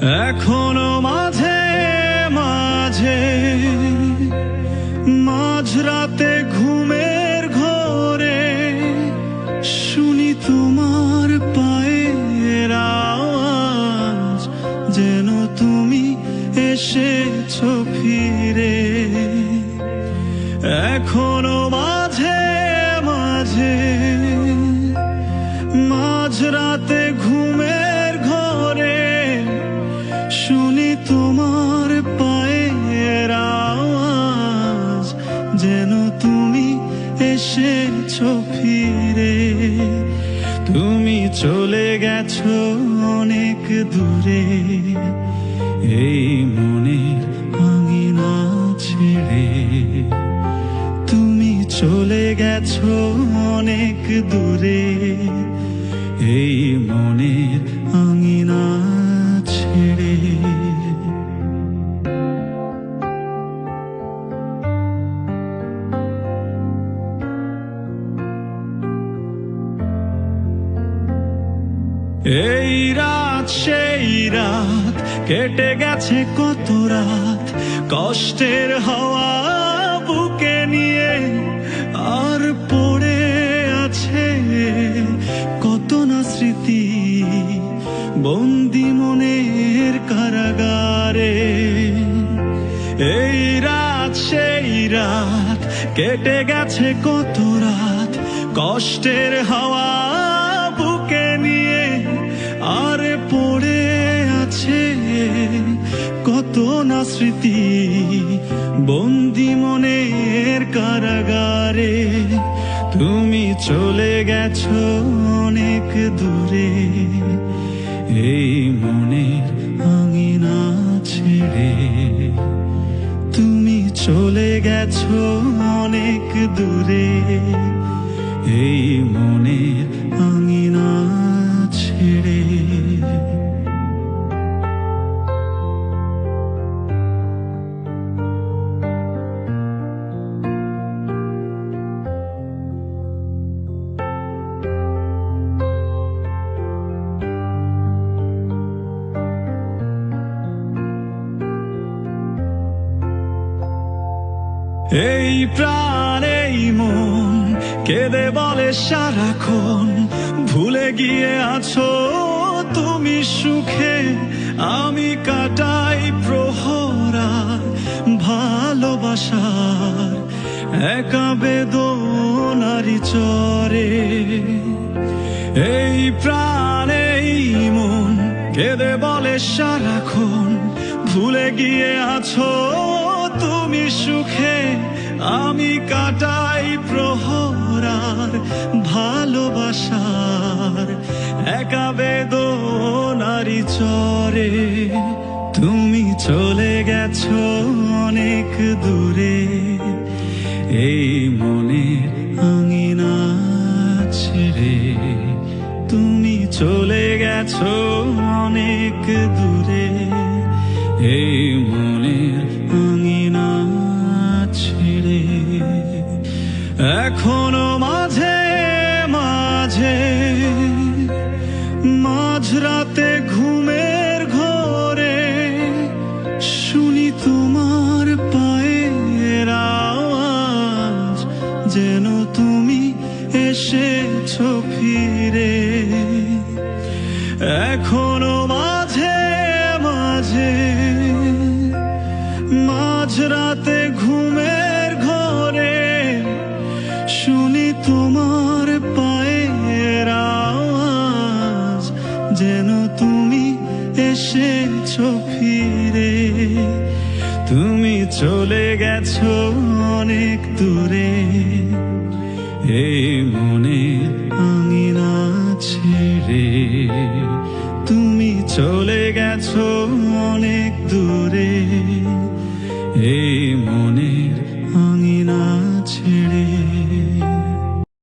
এখনো মাঝে মাঝে মাঝরাতে ঘুমের ঘোরে শুনি তোমার পায়ের আওয়াজ, যেন তুমি এসেছো ফিরে। এখনো মাঝে মাঝে মাঝরাতে ঘুমের ঘোরে শুনি তোমার পায়ের আওয়াজ, যেন তুমি এসেছো ফিরে। তুমি চলে গেছো অনেক দূরে, এই মনের আঙিনা ছেড়ে। তুমি চলে গেছো অনেক দূরে, এই মনের আঙিনা ছেড়ে। এই রাত সেই রাত, কেটে গেছে কত রাত কষ্টের হাওয়া বুকে নিয়ে। আর পড়ে আছে কত না স্মৃতি বন্দি মনের কারাগারে। এই রাত সেই রাত, কেটে গেছে কত রাত কষ্টের হাওয়া বুকে নিয়ে। আর পড়ে আছে কত না স্মৃতি বন্দি মনের কারাগারে। তুমি চলে গেছো অনেক দূরে, এই মনের আঙিনা ছেড়ে। তুমি চলে গেছো অনেক দূরে, এই মনের আঙিনা ছেড়ে। এই প্রাণ এই মন কেঁদে বলে সারাক্ষণ, ভুলে গিয়ে আছো তুমি সুখে। আমি কাটাই প্রহরার ভালোবাসার একা বেদনারি চরে। এই প্রাণ এই মন কেঁদে বলে সারাক্ষণ, ভুলে গিয়ে আছো তুমি সুখে। আমি কাটাই প্রহরার ভালোবাসার একা বেদনারি চরে। তুমি চলে গেছো অনেক দূরে, এই মনের আঙিনা ছেড়ে। তুমি চলে গেছো অনেক দূরে, এই মনের আঙিনা ছেড়ে। এখনো মাঝে মাঝে মাঝরাতে ঘুমের ঘোরে শুনি তোমার পায়ের আওয়াজ, যেন তুমি এসেছো ফিরে। এখনো মাঝে মাঝে মাঝরাতে ঘুমের ঘোরে শুনি তোমার পায়ের আওয়াজ, যেন তুমি এসেছো ফিরে। তুমি চলে গেছো অনেক দূরে, এই মনের আঙিনা ছেড়ে। তুমি চলে গেছো অনেক দূরে, এই মনের আঙিনা